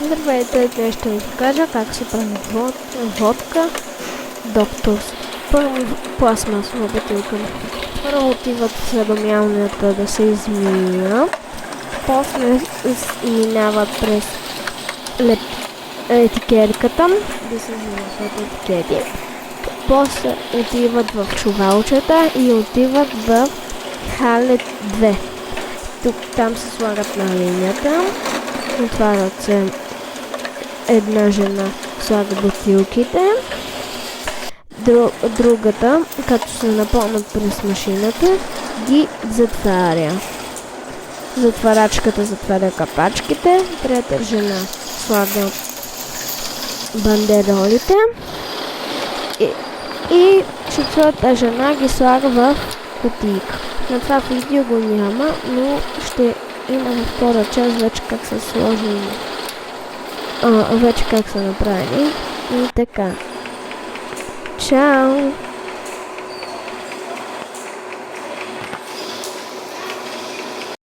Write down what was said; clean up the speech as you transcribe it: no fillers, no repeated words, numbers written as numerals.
Здравейте, днес ще ви покажа как се прави водка Доктор. Първо пластмасова бутилка. Първо отиват съдомялнията да се измият, после минават през етикетката, да се измият от етикети. После отиват в чувалчета и отиват в халет 2. Там се слагат на линията, отварят се, една жена слага бутилките, другата, като се напълнат през машината, ги затваря. Затварачката затваря капачките, трета жена слага бандеролите и четвърта жена ги слага в кутийка. На това видео го няма, но ще има втора част вече как са сложени, вече как са направени и така. Чао!